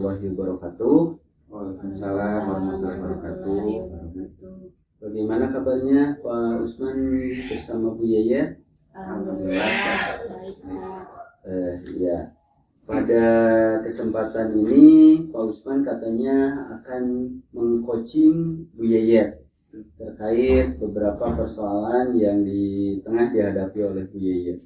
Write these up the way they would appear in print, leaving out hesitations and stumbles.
warahmatullahi wabarakatuh. Waalaikumsalam warahmatullahi wabarakatuh. Bagaimana kabarnya Pak Usman bersama Bu Yayat? Alhamdulillah. Baik, Pak. Ya, pada kesempatan ini Pak Usman katanya akan mengcoaching Bu Yayat terkait beberapa persoalan yang tengah dihadapi oleh Bu Yayat.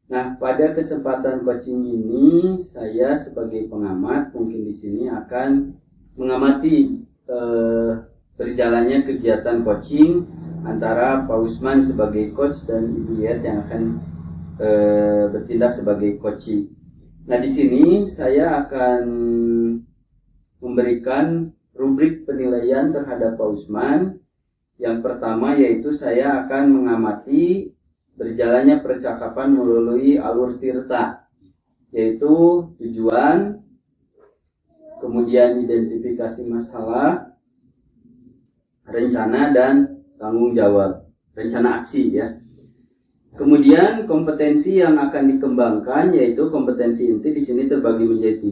Nah, pada kesempatan coaching ini saya sebagai pengamat mungkin di sini akan mengamati berjalannya kegiatan coaching antara Pak Usman sebagai coach dan Ibu Yayat yang akan bertindak sebagai coaching. Nah, di sini saya akan memberikan rubrik penilaian terhadap Pak Usman. Yang pertama yaitu saya akan mengamati berjalannya percakapan melalui alur tirta, yaitu tujuan, kemudian identifikasi masalah, rencana dan tanggung jawab, rencana aksi ya. Kemudian kompetensi yang akan dikembangkan yaitu kompetensi inti di sini terbagi menjadi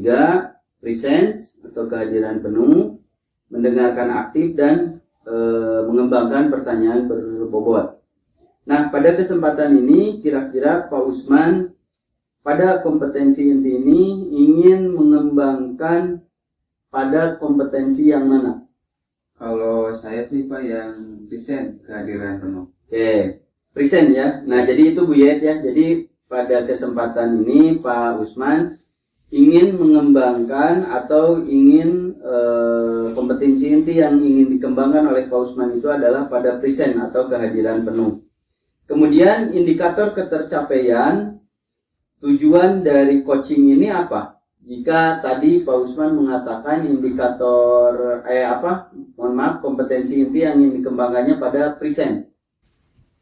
3, presence atau kehadiran penuh, mendengarkan aktif dan mengembangkan pertanyaan berbobot. Nah, pada kesempatan ini kira-kira Pak Usman pada kompetensi inti ini ingin mengembangkan pada kompetensi yang mana? Kalau saya sih Pak yang present, kehadiran penuh. Oke, present ya. Nah, jadi itu Bu Yayat ya. Jadi pada kesempatan ini Pak Usman ingin mengembangkan atau ingin kompetensi inti yang ingin dikembangkan oleh Pak Usman itu adalah pada present atau kehadiran penuh. Kemudian indikator ketercapaian tujuan dari coaching ini apa? Jika tadi Pak Usman mengatakan indikator kompetensi inti yang ingin dikembangkannya pada present.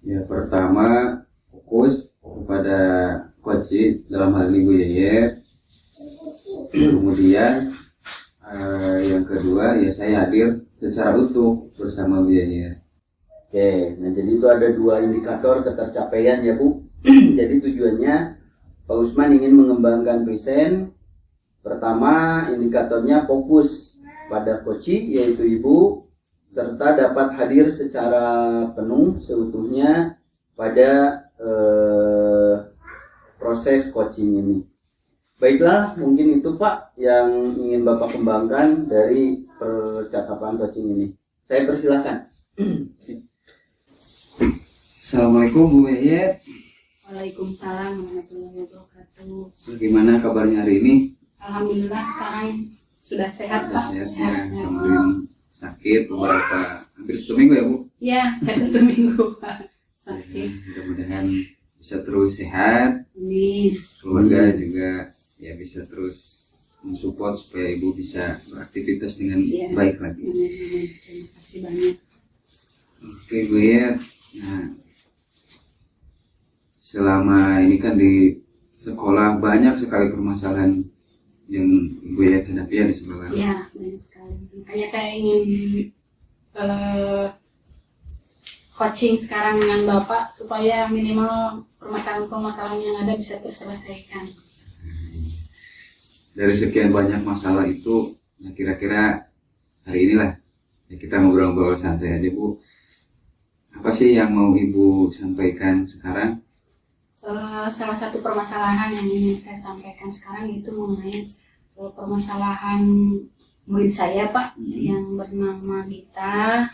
Ya, pertama fokus kepada coaching dalam hal ini Bu Yayat. Kemudian yang kedua ya saya hadir secara utuh bersama Bu Yayat. Oke, nah jadi itu ada 2 indikator ketercapaian ya Bu. Jadi tujuannya Pak Usman ingin mengembangkan present. Pertama, indikatornya fokus pada coaching yaitu Ibu, serta dapat hadir secara penuh seutuhnya pada proses coaching ini. Baiklah, mungkin itu Pak yang ingin Bapak kembangkan dari percakapan coaching ini. Saya persilahkan. Assalamualaikum Bu Yayat. Waalaikumsalam warahmatullahi wabarakatuh. Bagaimana kabarnya hari ini? Alhamdulillah sekarang sudah sehat Pak. Sehat ya. Kemarin sakit beberapa hampir 1 minggu ya Bu? Ya, sudah 1 minggu Pak. Sakit. Mudah-mudahan bisa terus sehat. Amin. Keluarga juga ya bisa terus mensupport supaya Ibu bisa beraktivitas dengan baik lagi. Amin. Terima kasih banyak. Oke Bu Yayat. Nah, selama ini kan di sekolah banyak sekali permasalahan yang Ibu Yayat hadapi ya di sekolah. Ya, banyak sekali. Makanya saya ingin coaching sekarang dengan Bapak supaya minimal permasalahan-permasalahan yang ada bisa terselesaikan. Dari sekian banyak masalah itu, nah kira-kira hari inilah ya kita ngobrol-ngobrol santai aja Bu. Apa sih yang mau Ibu sampaikan sekarang? Salah satu permasalahan yang ingin saya sampaikan sekarang itu mengenai permasalahan murid saya Pak yang bernama Gita.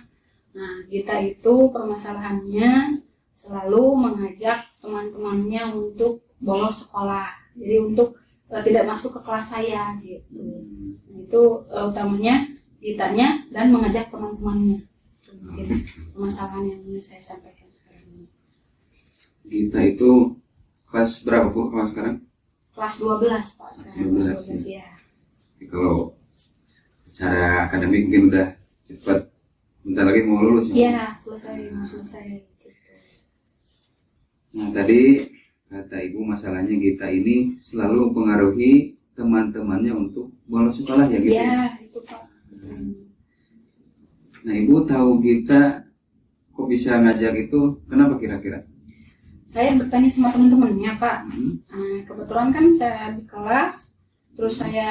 Nah, Gita itu permasalahannya selalu mengajak teman-temannya untuk bolos sekolah. Jadi untuk tidak masuk ke kelas saya gitu. Nah, itu utamanya Gitanya dan mengajak teman-temannya. Mungkin permasalahan yang ingin saya sampaikan sekarang ini. Gita itu kelas berapa Bu kelas sekarang? Kelas 12 Pak, sekarang kelas 12 ya. Jadi kalau secara akademik mungkin udah cepat, bentar lagi mau lulus ya? Iya, mau selesai. Gitu. Nah tadi kata Ibu masalahnya Gita ini selalu mempengaruhi teman-temannya untuk bolos sekolah ya gitu? Iya, itu Pak. Nah Ibu tahu Gita kok bisa ngajak itu, kenapa kira-kira? Saya bertanya sama teman-temannya Pak. Kebetulan kan saya di kelas, Terus saya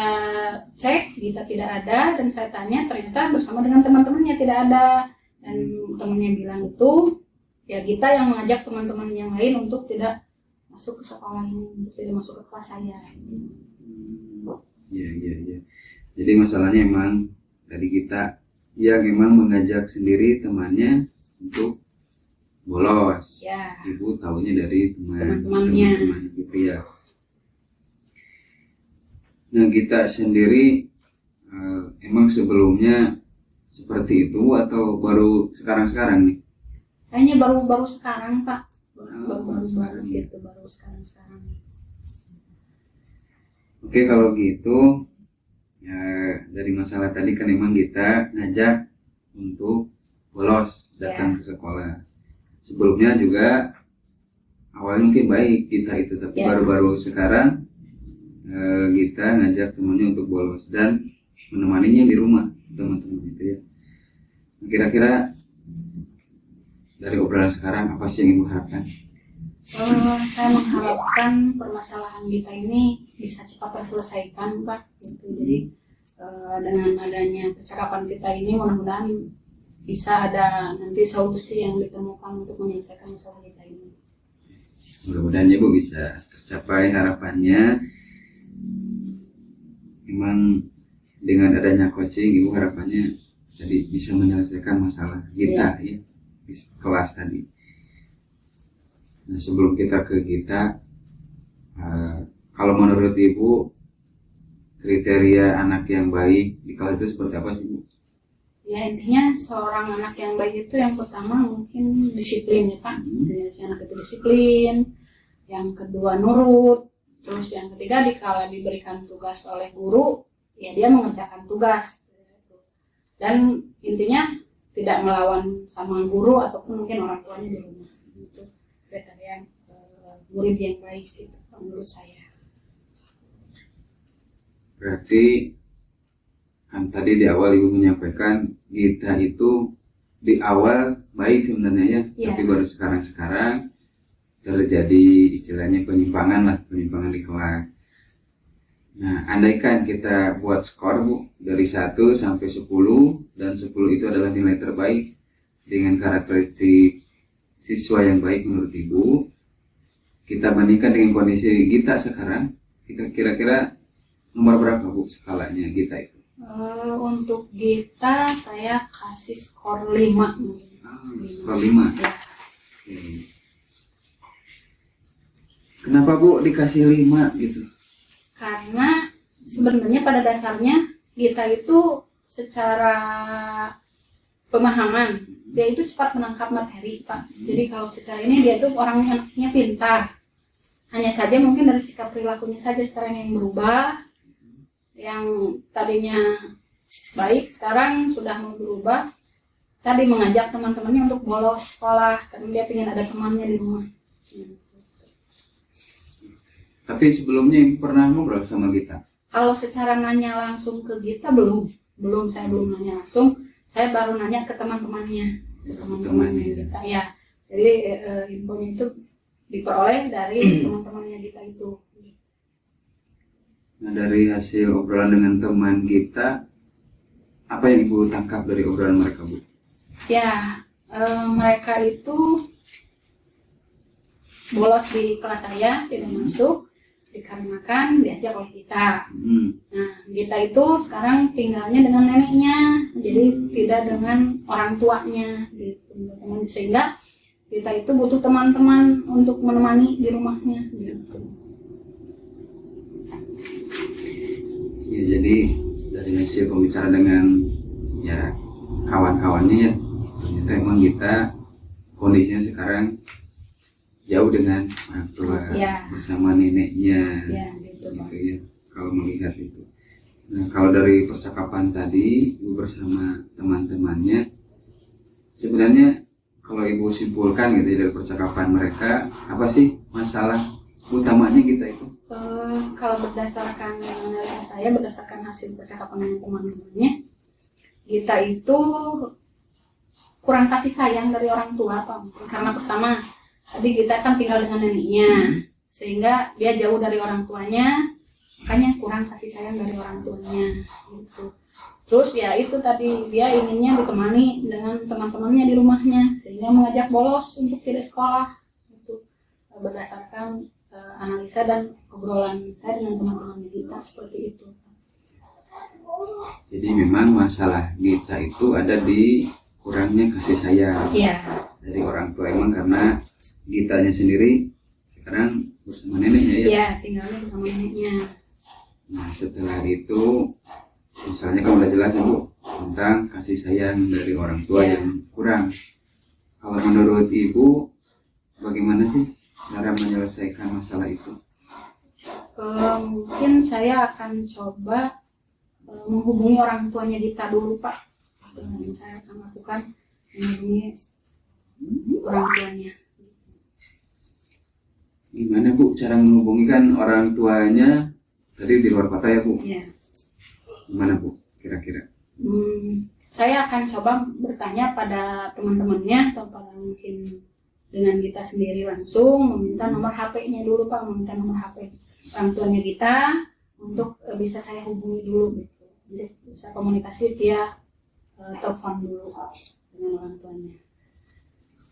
cek Gita tidak ada, dan saya tanya ternyata bersama dengan teman-temannya tidak ada. Dan temannya bilang itu ya Gita yang mengajak teman-teman yang lain untuk tidak masuk ke sekolah ini, untuk tidak masuk ke kelas saya. Iya. Jadi masalahnya emang tadi kita yang emang mengajak sendiri temannya untuk bolos. Ya. Ibu tahunya dari Teman-temannya. teman gitu ya. Nah kita sendiri emang sebelumnya seperti itu atau baru sekarang-sekarang nih? Kayaknya baru sekarang Pak. Baru sekarang. gitu, baru sekarang. Oke kalau gitu ya dari masalah tadi kan emang kita ngajak untuk bolos datang ke sekolah. Sebelumnya juga awalnya mungkin baik kita itu, tapi baru-baru sekarang kita ngajak temannya untuk bolos dan menemaninya di rumah teman-teman itu ya. Kira-kira dari obrolan sekarang apa sih yang ibu harapkan? Saya mengharapkan permasalahan kita ini bisa cepat terselesaikan Pak. Gitu. Jadi dengan adanya percakapan kita ini mudah-mudahan bisa ada nanti solusi yang ditemukan untuk menyelesaikan masalah kita ini. Mudah-mudahan ibu bisa tercapai harapannya. Memang dengan adanya coaching ibu harapannya jadi bisa menyelesaikan masalah kita ya di kelas tadi. Nah sebelum kita ke kita, kalau menurut ibu kriteria anak yang baik di kelas itu seperti apa sih Bu? Ya intinya seorang anak yang baik itu yang pertama mungkin disiplin ya Pak. Jadi si anak itu disiplin, yang kedua nurut, terus yang ketiga dikala diberikan tugas oleh guru ya dia mengerjakan tugas, dan intinya tidak melawan sama guru ataupun mungkin orang tuanya di rumah. Itu kriteria murid yang baik itu menurut saya. Berarti kan tadi di awal ibu menyampaikan kita itu di awal baik sebenarnya ya. Tapi baru sekarang terjadi istilahnya penyimpangan di kelas. Nah andaikan kita buat skor Bu dari 1 sampai 10 dan 10 itu adalah nilai terbaik dengan karakteristik siswa yang baik menurut ibu, kita bandingkan dengan kondisi kita sekarang, kita kira-kira nomor berapa Bu skalanya kita itu? Untuk Gita saya kasih skor 5. Skor 5. Ya. Kenapa Bu dikasih 5 gitu? Karena sebenarnya pada dasarnya Gita itu secara pemahaman dia itu cepat menangkap materi Pak. Jadi kalau secara ini dia itu orangnya pintar. Hanya saja mungkin dari sikap perilakunya saja sekarang yang berubah. Yang tadinya baik sekarang sudah mau berubah. Tadi mengajak teman-temannya untuk bolos sekolah karena dia ingin ada temannya di rumah. Tapi sebelumnya pernah ngobrol sama Gita? Kalau secara nanya langsung ke Gita belum saya belum nanya langsung. Saya baru nanya ke teman-temannya Gita ya. Jadi infonya itu diperoleh dari teman-temannya Gita itu. Nah dari hasil obrolan dengan teman Gita, apa yang ibu tangkap dari obrolan mereka Bu? Ya, mereka itu bolos di kelas saya tidak masuk dikarenakan diajak oleh kita. Nah, Gita itu sekarang tinggalnya dengan neneknya, jadi tidak dengan orang tuanya, gitu. Sehingga Gita itu butuh teman-teman untuk menemani di rumahnya. Gitu. Ya, jadi dari hasil pembicaraan dengan ya kawan-kawannya ya, ternyata emang Gita kondisinya sekarang jauh dengan orang tua bersama neneknya gitu ya kalau melihat itu. Nah kalau dari percakapan tadi ibu bersama teman-temannya, sebenarnya kalau ibu simpulkan gitu dari percakapan mereka, apa sih masalah utamanya kita itu? Kalau berdasarkan analisa saya, berdasarkan hasil percakapan dengan teman-temannya, kita itu kurang kasih sayang dari orang tua Pak. Karena pertama tadi kita kan tinggal dengan neneknya, sehingga dia jauh dari orang tuanya. makanya kurang kasih sayang dari orang tuanya gitu. Terus ya itu tadi dia inginnya ditemani dengan teman-temannya di rumahnya sehingga mengajak bolos untuk tidak sekolah itu berdasarkan analisa dan obrolan saya dengan teman-teman kita seperti itu. Jadi memang masalah Gita itu ada di kurangnya kasih sayang dari orang tua, emang karena Gitanya sendiri sekarang bersama neneknya ya? Iya, tinggalnya bersama neneknya. Nah setelah itu misalnya kan udah jelas ya Bu tentang kasih sayang dari orang tua yang kurang. Kalau menurut Ibu bagaimana sih cara menyelesaikan masalah itu? Mungkin saya akan coba menghubungi orang tuanya Gita dulu Pak. Saya akan lakukan menghubungi orang tuanya. Gimana Bu cara menghubungi, kan orang tuanya tadi di luar kota ya Bu? Iya. Gimana Bu kira-kira? Saya akan coba bertanya pada teman-temannya atau pada mungkin dengan Gita sendiri langsung meminta nomor HP-nya dulu Pak, meminta nomor HP orang tuanya Gita untuk bisa saya hubungi dulu gitu. Jadi saya komunikasi via telepon dulu Pak dengan orang tuanya.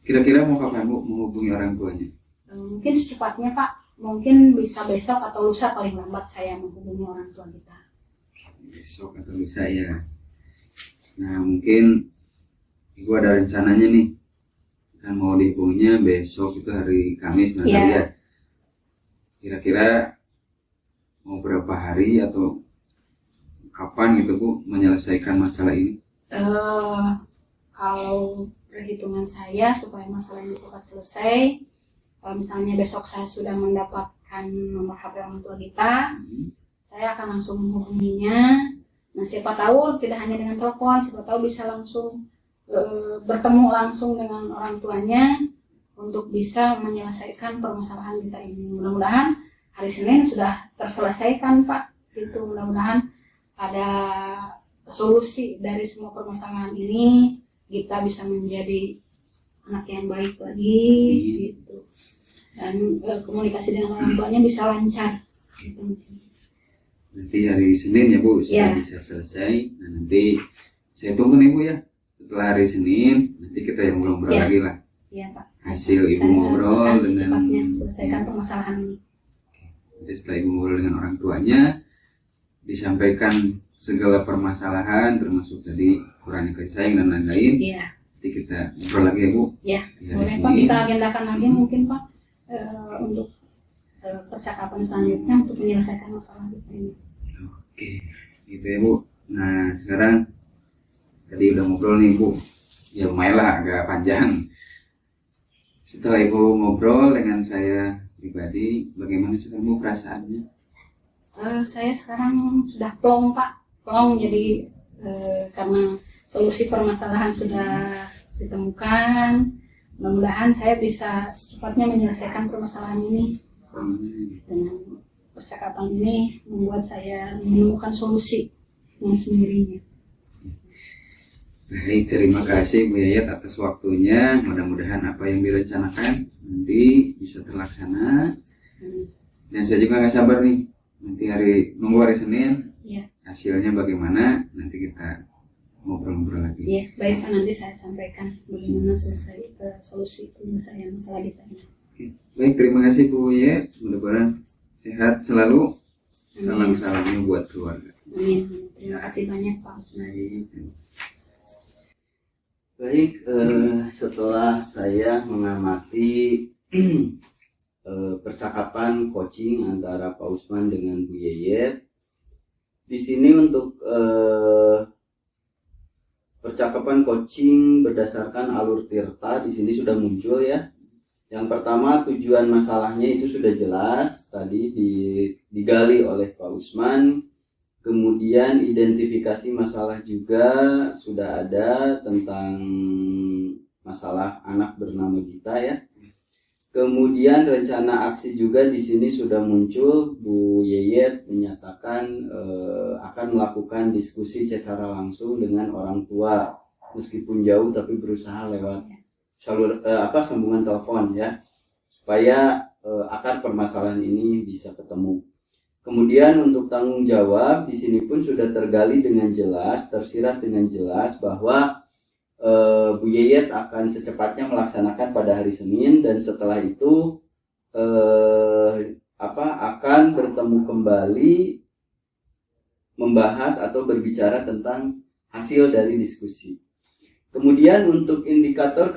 Kira-kira mau kapan Bu menghubungi orang tuanya? Mungkin secepatnya Pak, mungkin bisa besok atau lusa paling lambat saya menghubungi orang tua kita. Besok atau lusa ya. Nah mungkin Ibu ada rencananya nih, kan mau dihubunginya besok itu hari Kamis nanti ya. Kira-kira mau berapa hari atau kapan gitu Bu menyelesaikan masalah ini? Kalau perhitungan saya supaya masalah ini cepat selesai, kalau misalnya besok saya sudah mendapatkan nomor HP orang tua kita, saya akan langsung menghubunginya. Nah siapa tahu tidak hanya dengan telepon, siapa tahu bisa langsung bertemu langsung dengan orang tuanya untuk bisa menyelesaikan permasalahan kita ini. Mudah-mudahan hari Senin sudah terselesaikan Pak. Itu mudah-mudahan ada solusi dari semua permasalahan ini, kita bisa menjadi anak yang baik lagi gitu. Dan komunikasi dengan orang tuanya bisa lancar gitu. Nanti hari Senin ya Bu sudah bisa selesai. Nah nanti saya tunggu nih Bu ya, setelah hari Senin nanti kita yang ngobrol lagi lah. Iya Pak. Hasil Ibu ngobrol dengan selesaikan permasalahan ini. Nanti setelah Ibu ngobrol dengan orang tuanya, disampaikan segala permasalahan termasuk tadi kurangnya kasih sayang dan lain-lain. Iya. Nanti kita ngobrol lagi ya Bu. Iya. Boleh Pak, kita agendakan lagi mungkin Pak untuk percakapan selanjutnya untuk menyelesaikan masalah ini. Oke, gitu ya Bu. Nah sekarang tadi udah ngobrol nih Bu, ya lumayan lah agak panjang. Setelah Ibu ngobrol dengan saya pribadi, bagaimana sekarang Bu perasaannya? Saya sekarang sudah plong Pak, plong jadi karena solusi permasalahan sudah ditemukan. Mudah-mudahan saya bisa secepatnya menyelesaikan permasalahan ini. Dengan percakapan ini membuat saya menemukan solusi yang sendirinya. Baik, terima kasih Bu Yayat atas waktunya. Mudah-mudahan apa yang direncanakan nanti bisa terlaksana. Dan saya juga nggak sabar nih, nanti nunggu hari Senin. Hasilnya bagaimana? Nanti kita ngobrol-ngobrol lagi. Iya, baik Pak, nanti saya sampaikan bagaimana selesai solusi penyelesaian masalah kita ini. Baik, terima kasih Bu Yayat. Mudah-mudahan sehat selalu. Salam-salamnya buat keluarga. Amin. Terima kasih banyak Pak Usman. Baik, setelah saya mengamati percakapan coaching antara Pak Usman dengan Bu Yayat, di sini untuk percakapan coaching berdasarkan alur Tirta di sini sudah muncul ya. Yang pertama, tujuan masalahnya itu sudah jelas tadi digali oleh Pak Usman. Kemudian identifikasi masalah juga sudah ada tentang masalah anak bernama Gita ya. Kemudian rencana aksi juga di sini sudah muncul. Bu Yayat menyatakan akan melakukan diskusi secara langsung dengan orang tua meskipun jauh tapi berusaha lewat sambungan telepon ya, supaya akar permasalahan ini bisa ketemu. Kemudian untuk tanggung jawab di sini pun sudah tergali dengan jelas, tersirat dengan jelas bahwa Bu Yeyet akan secepatnya melaksanakan pada hari Senin, dan setelah itu akan bertemu kembali membahas atau berbicara tentang hasil dari diskusi. Kemudian untuk indikator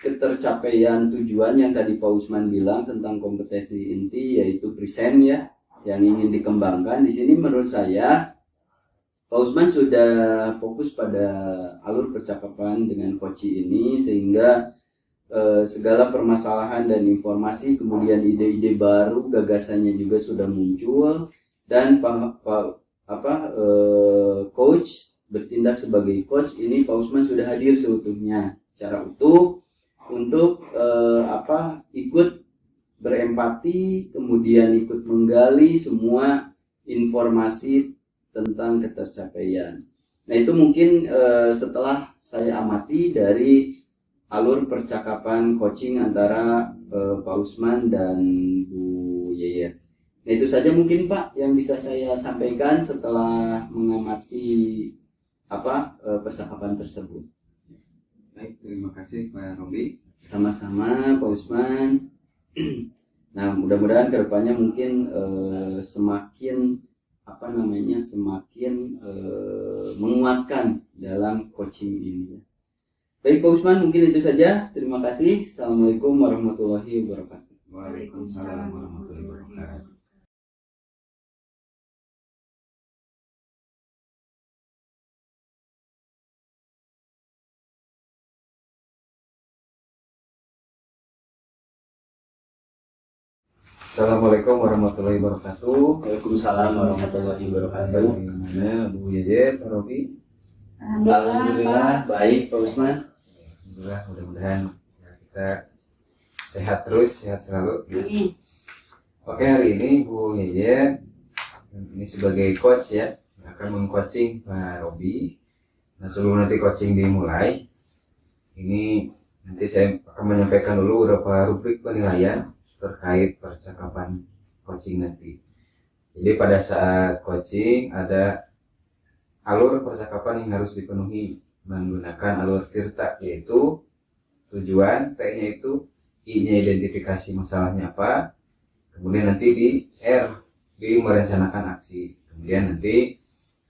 ketercapaian tujuan yang tadi Pak Usman bilang tentang kompetensi inti, yaitu present ya, yang ingin dikembangkan. Di sini menurut saya Pak Usman sudah fokus pada alur percakapan dengan Koci ini, sehingga segala permasalahan dan informasi, kemudian ide-ide baru, gagasannya juga sudah muncul, dan coach bertindak sebagai coach ini Pak Usman sudah hadir seutuhnya secara utuh untuk ikut berempati, kemudian ikut menggali semua informasi tentang ketercapaian. Nah itu mungkin setelah saya amati dari alur percakapan coaching antara Pak Usman dan Bu Yeyet. Nah itu saja mungkin Pak yang bisa saya sampaikan setelah mengamati percakapan tersebut. Baik, terima kasih Pak Robi. Sama-sama Pak Usman. Nah mudah-mudahan kedepannya mungkin semakin menguatkan dalam coaching ini. Baik Pak Usman, mungkin itu saja. Terima kasih. Assalamualaikum warahmatullahi wabarakatuh. Waalaikumsalam warahmatullahi wabarakatuh. Assalamualaikum warahmatullahi wabarakatuh. Waalaikumsalam warahmatullahi wabarakatuh. Bagaimana Bu Yeyet, Pak Robi? Alhamdulillah baik Pak Usman. Alhamdulillah, mudah-mudahan ya, kita sehat terus, sehat selalu. Oke, hari ini Bu Yeyet ini sebagai coach ya, akan meng-coaching Pak Robi. Nah sebelum nanti coaching dimulai, ini nanti saya akan menyampaikan dulu beberapa rubrik penilaian terkait percakapan coaching nanti. Jadi pada saat coaching ada alur percakapan yang harus dipenuhi menggunakan alur tirta, yaitu tujuan, T-nya itu, I-nya identifikasi masalahnya apa, kemudian nanti di R, di merencanakan aksi, kemudian nanti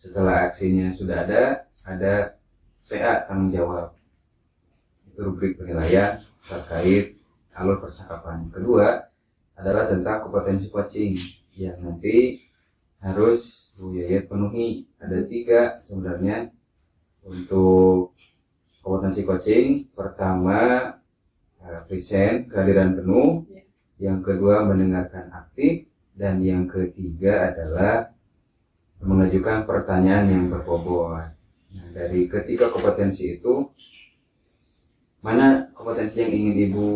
setelah aksinya sudah ada TA, tanggung jawab. Itu rubrik penilaian terkait alur percakapan. Kedua adalah tentang kompetensi coaching yang nanti harus Bu Yeyet penuhi. Ada 3 sebenarnya untuk kompetensi coaching. Pertama present, kehadiran penuh. Yang kedua mendengarkan aktif, dan yang ketiga adalah mengajukan pertanyaan yang berbobot. Nah, dari ketiga kompetensi itu, mana kompetensi yang ingin Ibu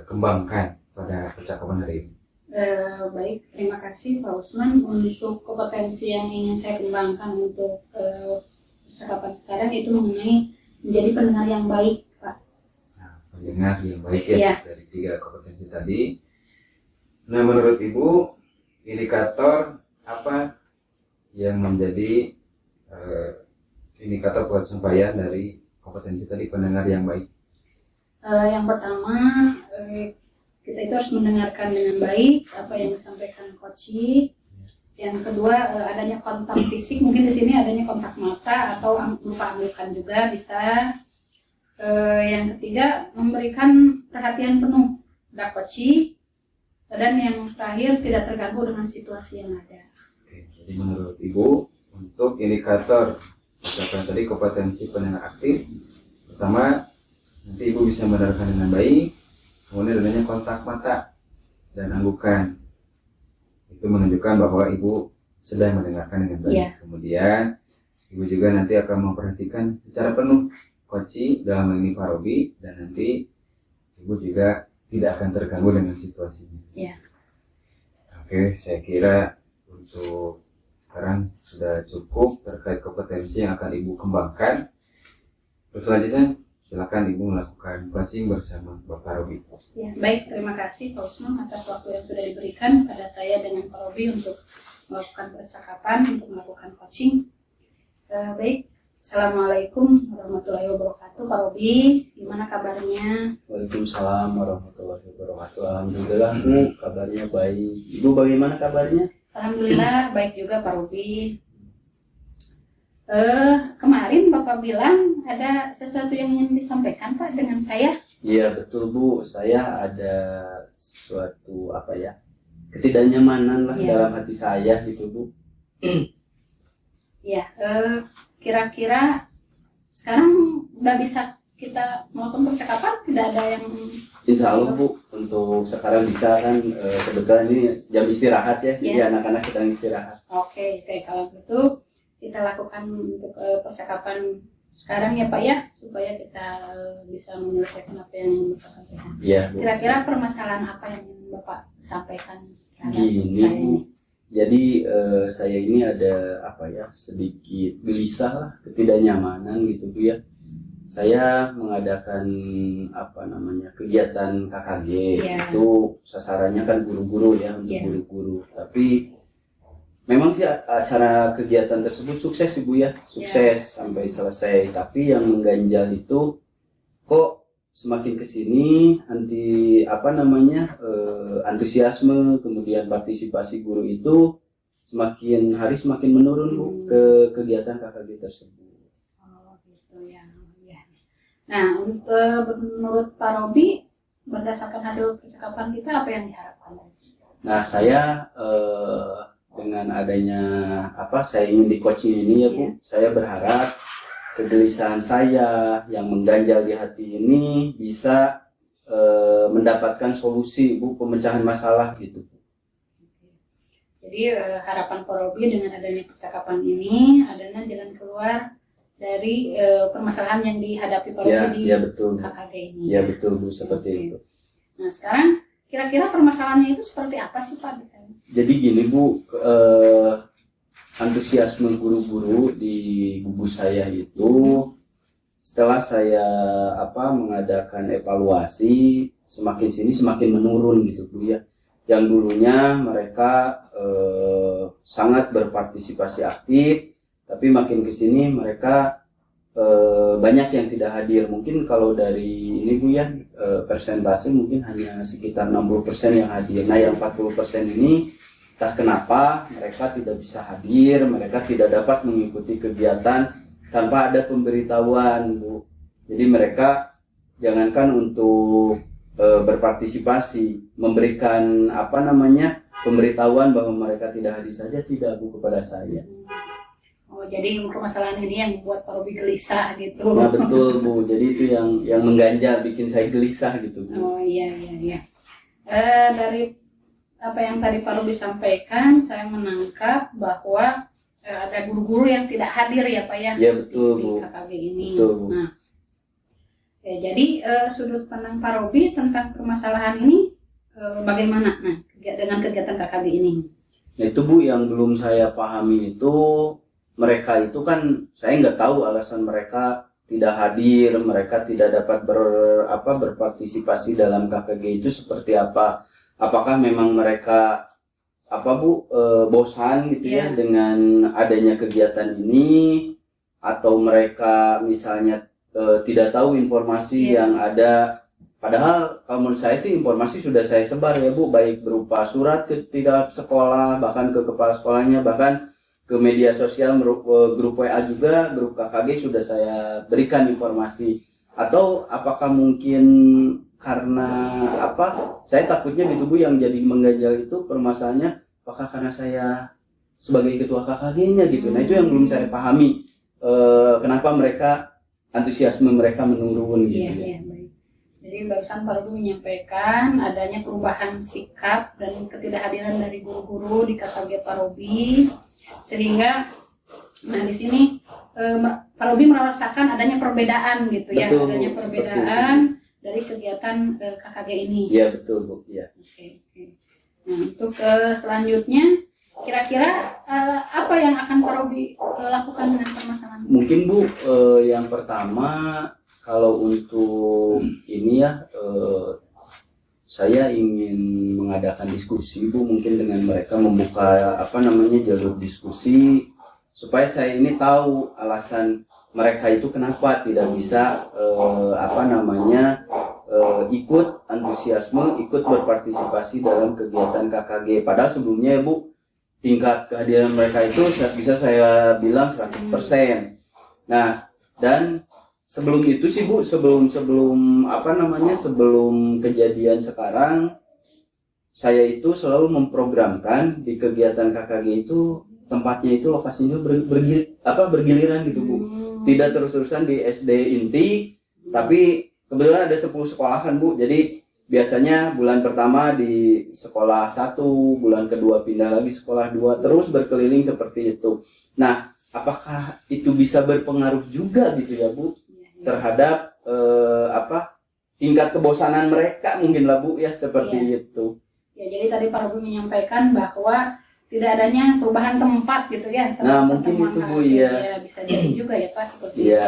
kembangkan pada percakapan hari ini? Baik, terima kasih Pak Usman. Untuk kompetensi yang ingin saya kembangkan untuk percakapan sekarang itu mengenai menjadi pendengar yang baik, Pak. Nah, pendengar yang baik ya, dari 3 kompetensi tadi. Nah, menurut Ibu, indikator apa yang menjadi indikator pencapaian dari kompetensi tadi, pendengar yang baik? Yang pertama, kita itu harus mendengarkan dengan baik apa yang disampaikan coach. Yang kedua, adanya kontak fisik, mungkin di sini adanya kontak mata atau lupa anggukan juga bisa. Yang ketiga, memberikan perhatian penuh pada coach. Dan yang terakhir, tidak terganggu dengan situasi yang ada. Oke, jadi menurut Ibu, untuk indikator misalkan tadi kompetensi pendengar aktif, pertama nanti Ibu bisa mendengarkan dengan baik, kemudian adanya kontak mata dan anggukan, itu menunjukkan bahwa Ibu sedang mendengarkan dengan baik. Kemudian Ibu juga nanti akan memperhatikan secara penuh coach dalam hal ini Pak Robi, dan nanti Ibu juga tidak akan terganggu dengan situasinya. Oke, saya kira untuk sekarang sudah cukup terkait kompetensi yang akan Ibu kembangkan. Terus selanjutnya silakan Ibu melakukan coaching bersama Bapak Robi. Ya, baik, terima kasih Pak Usman atas waktu yang sudah diberikan pada saya dengan Pak Robi untuk melakukan percakapan, untuk melakukan coaching. Baik, Assalamualaikum warahmatullahi wabarakatuh. Pak Robi, gimana kabarnya? Waalaikumsalam warahmatullahi wabarakatuh. Alhamdulillah Bu, kabarnya baik. Ibu bagaimana kabarnya? Alhamdulillah baik juga Pak Robi. Kemarin Bapak bilang ada sesuatu yang ingin disampaikan Pak dengan saya. Iya betul Bu, saya ada suatu ketidaknyamanan lah dalam hati saya gitu Bu. Ya, kira-kira sekarang udah bisa kita melakukan percakapan, tidak ada yang Insya Allah Bu, untuk sekarang bisa kan, kebetulan ini jam istirahat ya, jadi anak-anak sedang istirahat. Oke, kalau gitu kita lakukan untuk percakapan sekarang ya Pak ya, supaya kita bisa menyelesaikan apa yang ingin Bapak sampaikan. Iya Bu. Kira-kira permasalahan apa yang ingin Bapak sampaikan terhadap Gini saya Bu, ini? jadi saya ini ada sedikit gelisah lah, ketidaknyamanan gitu Bu ya. Saya mengadakan kegiatan KKG, itu sasarannya kan guru-guru ya, untuk guru-guru. Tapi memang sih acara kegiatan tersebut sukses sih Bu ya, sukses sampai selesai. Tapi yang mengganjal itu kok semakin kesini antusiasme kemudian partisipasi guru itu semakin hari semakin menurun Bu ke kegiatan KKG tersebut. Oh gitu ya. Nah, menurut Pak Robi, berdasarkan hasil percakapan kita, apa yang diharapkan? Nah, saya dengan adanya saya ingin di coaching ini ya Bu, saya berharap kegelisahan saya yang mengganjal di hati ini bisa mendapatkan solusi Bu, pemecahan masalah gitu. Jadi harapan Pak Robi dengan adanya percakapan ini adanya jalan keluar dari permasalahan yang dihadapi Pak Robi di KKG ini. Ya betul Bu, seperti itu. Nah sekarang kira-kira permasalahannya itu seperti apa sih Pak? Jadi gini Bu, antusiasme guru-guru di gugus saya itu setelah saya mengadakan evaluasi semakin sini semakin menurun gitu Bu ya. Yang dulunya mereka sangat berpartisipasi aktif, tapi makin kesini mereka banyak yang tidak hadir. Mungkin kalau dari ini Bu ya, persentase mungkin hanya sekitar 60% yang hadir. Nah yang 40% ini entah kenapa mereka tidak bisa hadir, mereka tidak dapat mengikuti kegiatan tanpa ada pemberitahuan Bu. Jadi mereka jangankan untuk berpartisipasi, memberikan pemberitahuan bahwa mereka tidak hadir saja tidak Bu kepada saya. Oh, jadi permasalahan ini yang membuat Pak Robi gelisah gitu. Nah betul Bu, jadi itu yang mengganjal, bikin saya gelisah gitu Bu. Oh iya. Dari apa yang tadi Pak Robi sampaikan, saya menangkap bahwa ada guru-guru yang tidak hadir ya Pak ya. Iya betul di Bu. KKG ini. Betul Bu. Nah, jadi sudut pandang Pak Robi tentang permasalahan ini bagaimana? Nah, dengan kegiatan KKG ini. Nah, itu Bu yang belum saya pahami itu, mereka itu kan saya nggak tahu alasan mereka tidak hadir, mereka tidak dapat berpartisipasi dalam KKG itu seperti apa. Apakah memang mereka bosan gitu ya dengan adanya kegiatan ini, atau mereka misalnya tidak tahu informasi yang ada. Padahal kalau menurut saya sih informasi sudah saya sebar ya Bu, baik berupa surat ke tidak sekolah, bahkan ke kepala sekolahnya, bahkan ke media sosial, grup WA juga, grup KKG sudah saya berikan informasi. Atau apakah mungkin karena saya takutnya gitu Bu, yang jadi mengganjal itu permasalahannya apakah karena saya sebagai ketua KKG-nya gitu. Nah itu yang belum saya pahami, kenapa mereka antusiasme mereka menurun gitu ya. Baik. Jadi barusan Pak Robi menyampaikan adanya perubahan sikap dan ketidakhadiran dari guru-guru di KKG Pak Robi, sehingga di sini Pak Robi merasakan adanya perbedaan gitu. Betul, adanya perbedaan dari kegiatan KKG ini. Iya betul Bu. Iya. Oke. Nah untuk selanjutnya kira-kira apa yang akan Pak Robi lakukan dengan permasalahan? Mungkin Bu, yang pertama kalau untuk ini ya, saya ingin mengadakan diskusi Bu, mungkin dengan mereka membuka jalur diskusi supaya saya ini tahu alasan mereka itu kenapa tidak bisa ikut antusiasme, ikut berpartisipasi dalam kegiatan KKG. Padahal sebelumnya ya Bu, tingkat kehadiran mereka itu bisa saya bilang 100%. Nah, dan sebelum itu sih Bu, sebelum kejadian sekarang, saya itu selalu memprogramkan di kegiatan KKG itu tempatnya itu lokasinya bergiliran gitu Bu. Tidak terus-terusan di SD inti, tapi kebetulan ada 10 sekolahan Bu. Jadi biasanya bulan pertama di sekolah 1, bulan kedua pindah lagi sekolah 2, terus berkeliling seperti itu. Nah, apakah itu bisa berpengaruh juga gitu ya Bu terhadap tingkat kebosanan mereka mungkin lah Bu ya, seperti itu. Ya, jadi tadi Pak Robi menyampaikan bahwa tidak adanya perubahan tempat gitu ya. Nah, mungkin itu Bu ya. Bisa jadi juga ya Pak seperti itu.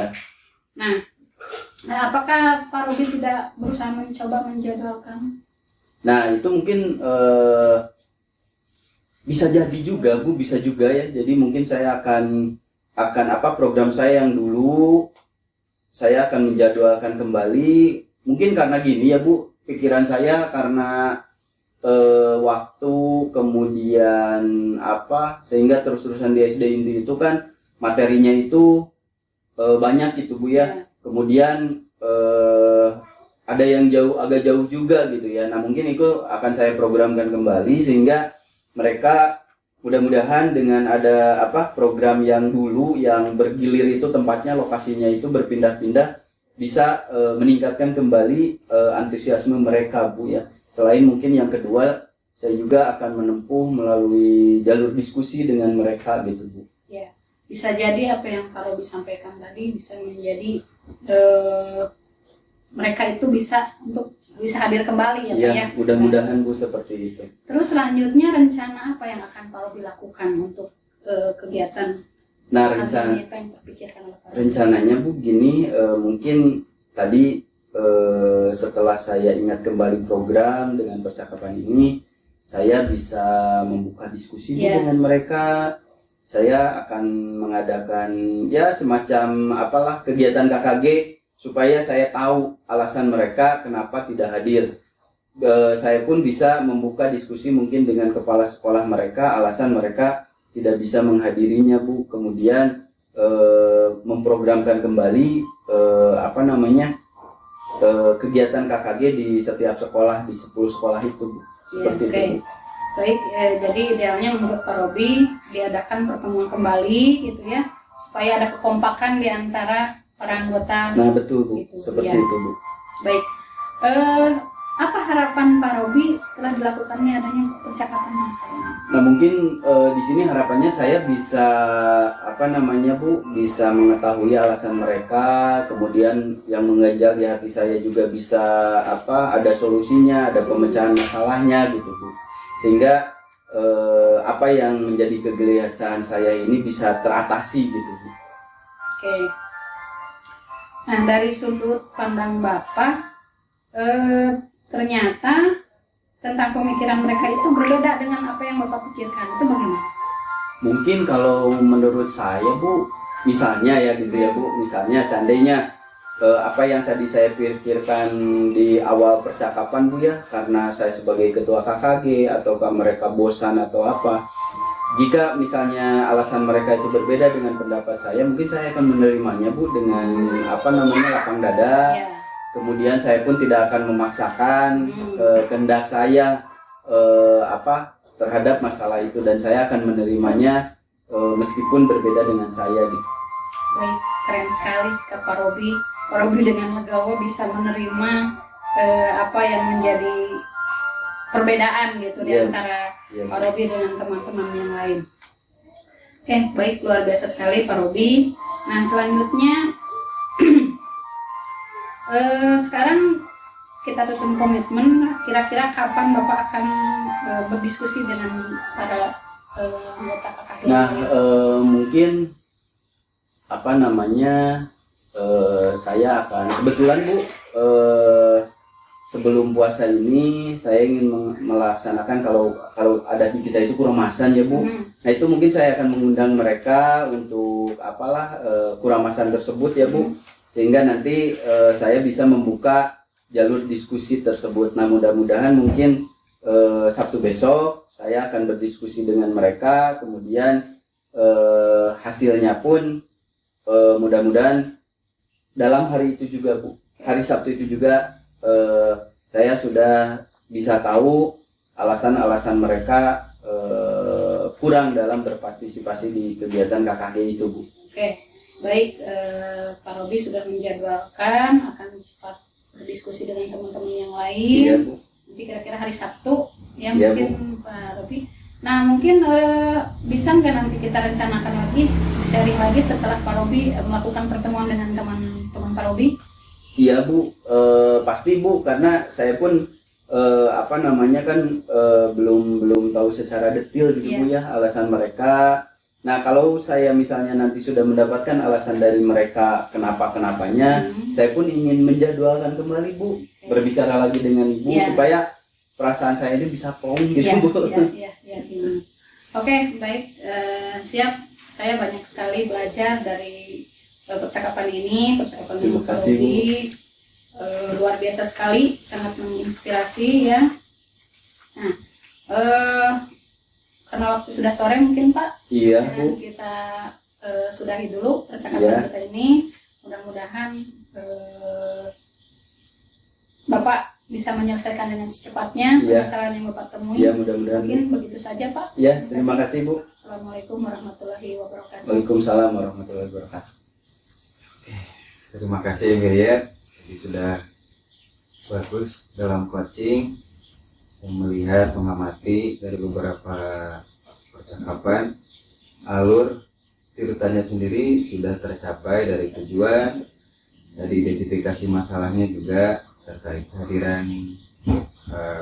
Nah, apakah Pak Robi tidak berusaha mencoba menjadwalkan? Nah, itu mungkin bisa jadi juga Bu, bisa juga ya. Jadi mungkin saya akan program saya yang dulu saya akan menjadwalkan kembali. Mungkin karena gini ya Bu, pikiran saya karena waktu kemudian sehingga terus-terusan di SD inti itu kan materinya itu banyak gitu Bu ya. Kemudian ada yang agak jauh juga gitu ya. Nah, mungkin itu akan saya programkan kembali sehingga mereka mudah-mudahan dengan ada program yang dulu yang bergilir itu tempatnya, lokasinya itu berpindah-pindah, bisa meningkatkan kembali antusiasme mereka Bu ya. Selain mungkin yang kedua, saya juga akan menempuh melalui jalur diskusi dengan mereka gitu Bu. Ya, bisa jadi apa yang Pak Robi sampaikan tadi bisa menjadi mereka itu bisa hadir kembali ya Pak ya. Mudah-mudahan Bu seperti itu. Terus selanjutnya rencana apa yang akan Pak Robi lakukan untuk kegiatan? Nah, rencananya Bu gini, mungkin tadi setelah saya ingat kembali program dengan percakapan ini, saya bisa membuka diskusi dengan mereka. Saya akan mengadakan semacam kegiatan KKG supaya saya tahu alasan mereka kenapa tidak hadir. Saya pun bisa membuka diskusi mungkin dengan kepala sekolah mereka, alasan mereka tidak bisa menghadirinya Bu. Kemudian memprogramkan kembali kegiatan KKG di setiap sekolah, di 10 sekolah itu Bu. Seperti itu Bu. Baik, jadi idealnya menurut Pak Robi diadakan pertemuan kembali gitu ya, supaya ada kekompakan di antara para anggota. Nah, betul Bu, gitu, seperti itu Bu. Baik, apa harapan Pak Robi setelah dilakukannya adanya percakapan saya? Nah, mungkin di sini harapannya saya bisa Bu, bisa mengetahui alasan mereka, kemudian yang mengganjal di hati saya juga bisa ada solusinya, ada pemecahan masalahnya gitu Bu. Sehingga apa yang menjadi kegelisahan saya ini bisa teratasi gitu Bu. Oke. Nah, dari sudut pandang Bapak, ternyata tentang pemikiran mereka itu berbeda dengan apa yang Bapak pikirkan. Itu bagaimana? Mungkin kalau menurut saya Bu, misalnya ya gitu ya Bu, misalnya seandainya apa yang tadi saya pikirkan di awal percakapan Bu ya, karena saya sebagai ketua KKG ataukah mereka bosan atau apa, jika misalnya alasan mereka itu berbeda dengan pendapat saya, mungkin saya akan menerimanya Bu dengan lapang dada. Kemudian saya pun tidak akan memaksakan kehendak saya terhadap masalah itu, dan saya akan menerimanya meskipun berbeda dengan saya gitu. Baik, keren sekali sikap Pak Robi. Pak Robi dengan legowo bisa menerima apa yang menjadi perbedaan gitu di antara Pak Robi dengan teman-teman yang lain. Oke, baik, luar biasa sekali Pak Robi. Nah, selanjutnya sekarang kita susun komitmen. Kira-kira kapan Bapak akan berdiskusi dengan para anggota KKG? Nah, mungkin saya akan kebetulan Bu, sebelum puasa ini saya ingin melaksanakan kalau ada di kita itu kuramasan ya Bu. Nah itu mungkin saya akan mengundang mereka untuk kuramasan tersebut ya Bu, sehingga nanti saya bisa membuka jalur diskusi tersebut. Nah mudah-mudahan mungkin Sabtu besok saya akan berdiskusi dengan mereka, kemudian hasilnya pun mudah-mudahan dalam hari itu juga Bu, hari Sabtu itu juga saya sudah bisa tahu alasan-alasan mereka kurang dalam berpartisipasi di kegiatan KKG itu Bu. Oke, baik, Pak Robi sudah menjadwalkan akan cepat berdiskusi dengan teman-teman yang lain. Iya Bu. Nanti kira-kira hari Sabtu ya Iya, mungkin Bu. Pak Robi. Nah mungkin bisa nggak nanti kita rencanakan lagi sharing lagi setelah Pak Robi melakukan pertemuan dengan teman-teman Pak Robi? Iya Bu, pasti Bu, karena saya pun belum tahu secara detail gitu Bu ya alasan mereka. Nah kalau saya misalnya nanti sudah mendapatkan alasan dari mereka kenapanya, saya pun ingin menjadwalkan kembali Bu, berbicara lagi dengan Ibu supaya perasaan saya ini bisa plong gitu Bu. Iya. Oke, baik, siap. Saya banyak sekali belajar dari percakapan Terima kasih, Bu. Luar biasa sekali, sangat menginspirasi ya. Nah, karena waktu sudah sore mungkin Pak, Iya dan Bu. kita sudahi dulu percakapan kita ini. Mudah-mudahan Bapak bisa menyelesaikan dengan secepatnya permasalahan yang Bapak temui. Iya, mudah-mudahan. Mungkin begitu saja Pak. Ya, terima kasih Bu. Assalamualaikum warahmatullahi wabarakatuh. Waalaikumsalam warahmatullahi wabarakatuh. Terima kasih Miriam, jadi sudah bagus dalam coaching. Saya melihat, mengamati dari beberapa percakapan, alur tirtanya sendiri sudah tercapai dari tujuan, dari identifikasi masalahnya juga terkait kehadiran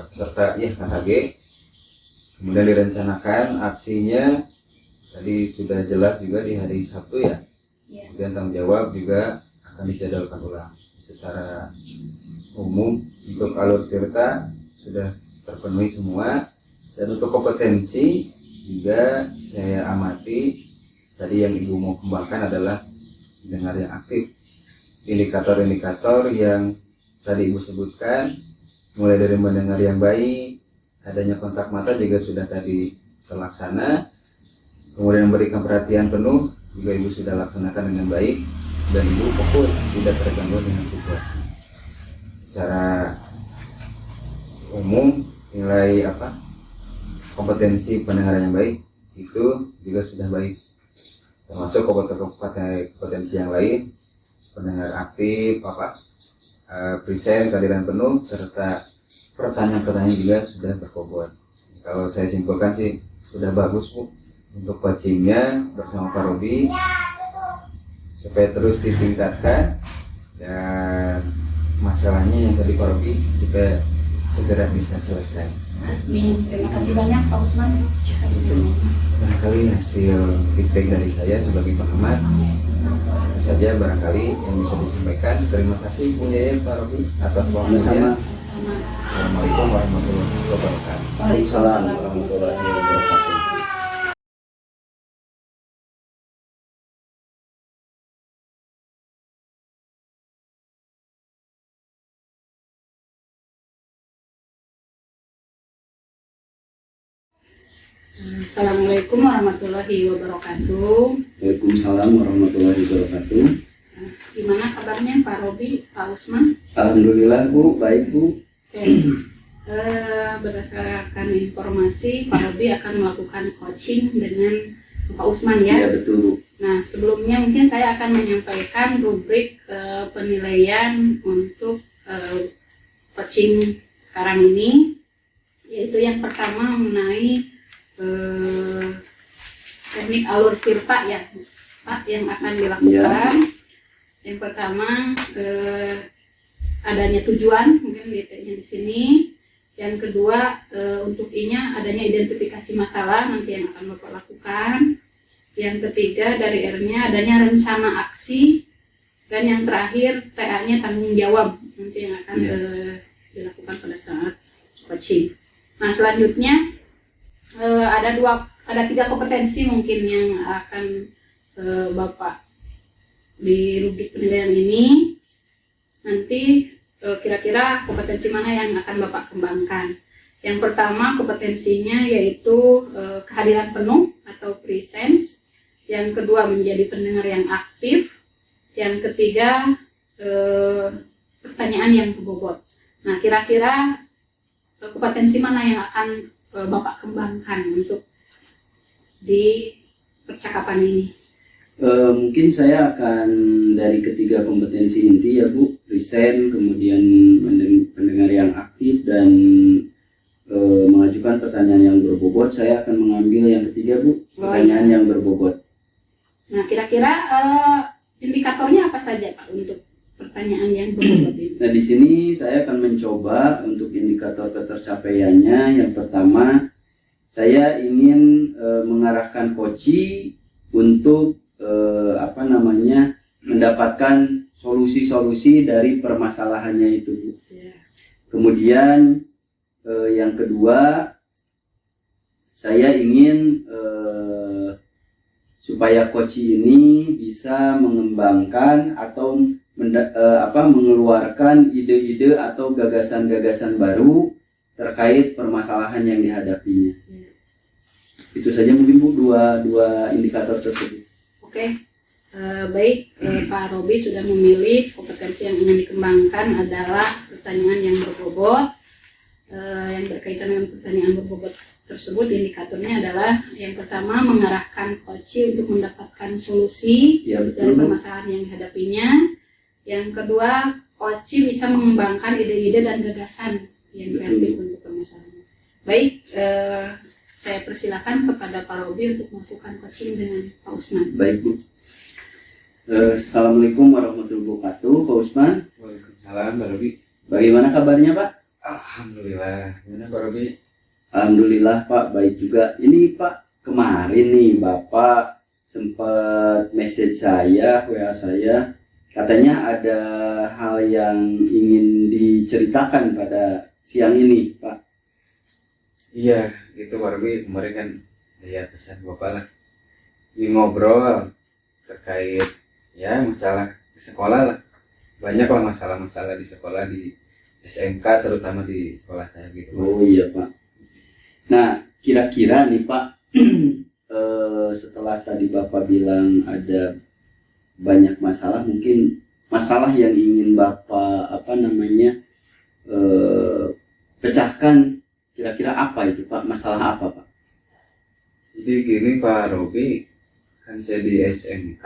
peserta KKG. Kemudian direncanakan aksinya, tadi sudah jelas juga di hari Sabtu ya. Kemudian tanggung jawab juga akan dijadwalkan ulang. Secara umum untuk alur tirta sudah terpenuhi semua, dan untuk kompetensi juga saya amati tadi yang Ibu mau kembangkan adalah pendengar yang aktif. Indikator-indikator yang tadi Ibu sebutkan, mulai dari mendengar yang baik, adanya kontak mata juga sudah tadi terlaksana, kemudian memberikan perhatian penuh juga Ibu sudah laksanakan dengan baik, dan Ibu fokus tidak terganggu dengan situasi. Secara umum nilai kompetensi pendengaran yang baik itu juga sudah baik, termasuk kompetensi yang lain, pendengar aktif, present, kehadiran penuh, serta pertanyaan-pertanyaan juga sudah berbobot. Kalau saya simpulkan sih sudah bagus Bu untuk coachingnya bersama Pak Robi, supaya terus ditingkatkan, dan masalahnya yang tadi Pak Robi supaya segera bisa selesai. Amin. Terima kasih banyak Pak Usman. Barangkali hasil feedback dari saya sebagai pengamat itu saja barangkali yang bisa disampaikan. Terima kasih Bu Yaya, Pak Robi atas waktunya. Assalamualaikum warahmatullahi wabarakatuh. Waalaikumsalam warahmatullahi wabarakatuh. Assalamualaikum warahmatullahi wabarakatuh. Waalaikumsalam warahmatullahi wabarakatuh. Gimana kabarnya Pak Robi, Pak Usman? Alhamdulillah Bu, baik Bu. Oke. Berdasarkan informasi, Pak Robi akan melakukan coaching dengan Pak Usman ya. Iya betul. Nah sebelumnya mungkin saya akan menyampaikan rubrik penilaian untuk coaching sekarang ini, yaitu yang pertama mengenai teknik alur tirta ya Pak yang akan dilakukan. Yang pertama adanya tujuan, mungkin lihatnya di sini. Yang kedua untuk I-nya adanya identifikasi masalah nanti yang akan Bapak lakukan. Yang ketiga dari R-nya adanya rencana aksi, dan yang terakhir TA-nya tanggung jawab nanti yang akan dilakukan pada saat coaching. Nah, selanjutnya ada 3 kompetensi mungkin yang akan Bapak di rubrik penilaian ini. Nanti kira-kira kompetensi mana yang akan Bapak kembangkan. Yang pertama kompetensinya yaitu kehadiran penuh atau presence. Yang kedua menjadi pendengar yang aktif. Yang ketiga pertanyaan yang berbobot. Nah, kira-kira kompetensi mana yang akan Bapak kembangkan untuk di percakapan ini? Mungkin saya akan dari ketiga kompetensi inti ya Bu, present, kemudian pendengar yang aktif, dan mengajukan pertanyaan yang berbobot. Saya akan mengambil yang ketiga Bu, pertanyaan yang berbobot. Nah, kira-kira indikatornya apa saja Pak untuk pertanyaan yang berbobot ini? Nah, di sini saya akan mencoba untuk indikator ketercapaiannya. Yang pertama, saya ingin mengarahkan coachi untuk mendapatkan solusi-solusi dari permasalahannya itu Bu. Kemudian yang kedua, saya ingin supaya coachi ini bisa mengembangkan atau mengeluarkan ide-ide atau gagasan-gagasan baru terkait permasalahan yang dihadapinya. Itu saja mungkin Bu, dua indikator tersebut. Oke, baik, Pak Robi sudah memilih kompetensi yang ingin dikembangkan adalah pertanyaan yang berbobot. Yang berkaitan dengan pertanyaan berbobot tersebut, indikatornya adalah yang pertama mengarahkan coachi untuk mendapatkan solusi dari permasalahan yang dihadapinya. Yang kedua, coachi bisa mengembangkan ide-ide dan gagasan yang kreatif untuk permasalahan. Baik, saya persilakan kepada Pak Robi untuk melakukan coaching dengan Pak Usman. Baik Bu. Assalamualaikum warahmatullahi wabarakatuh, Pak Usman. Waalaikumsalam Pak Robi. Bagaimana kabarnya Pak? Alhamdulillah. Gimana Pak Robi? Alhamdulillah Pak, baik juga. Ini Pak, kemarin nih Bapak sempat message saya, WA saya, katanya ada hal yang ingin diceritakan pada siang ini Pak. Iya, itu Pak Robi, kemarin kan lihat pesan Bapak lah. Ini ngobrol terkait ya masalah di sekolah lah. Banyak lah masalah-masalah di sekolah, di SMK terutama di sekolah saya gitu. Oh iya Pak. Nah, kira-kira nih Pak, setelah tadi Bapak bilang ada banyak masalah, mungkin masalah yang ingin Bapak pecahkan, kira-kira apa itu Pak? Masalah apa Pak? Jadi gini Pak Robi, kan saya di SMK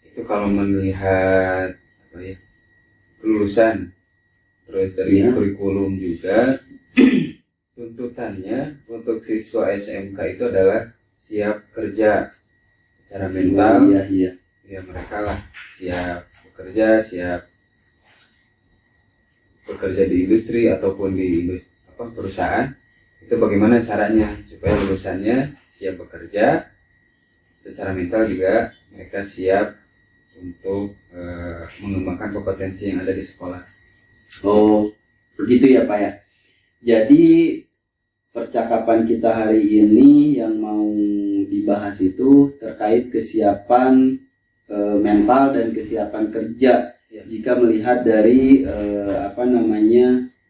itu kalau melihat kelulusan, terus dari kurikulum juga, tuntutannya untuk siswa SMK itu adalah siap kerja secara mental. Iya. Ya mereka lah siap bekerja di industri ataupun di perusahaan. Itu bagaimana caranya supaya lulusannya siap bekerja, secara mental juga mereka siap untuk mengembangkan kompetensi yang ada di sekolah. Oh, begitu ya Pak ya. Jadi percakapan kita hari ini yang mau dibahas itu terkait kesiapan mental dan kesiapan kerja ya. Jika melihat dari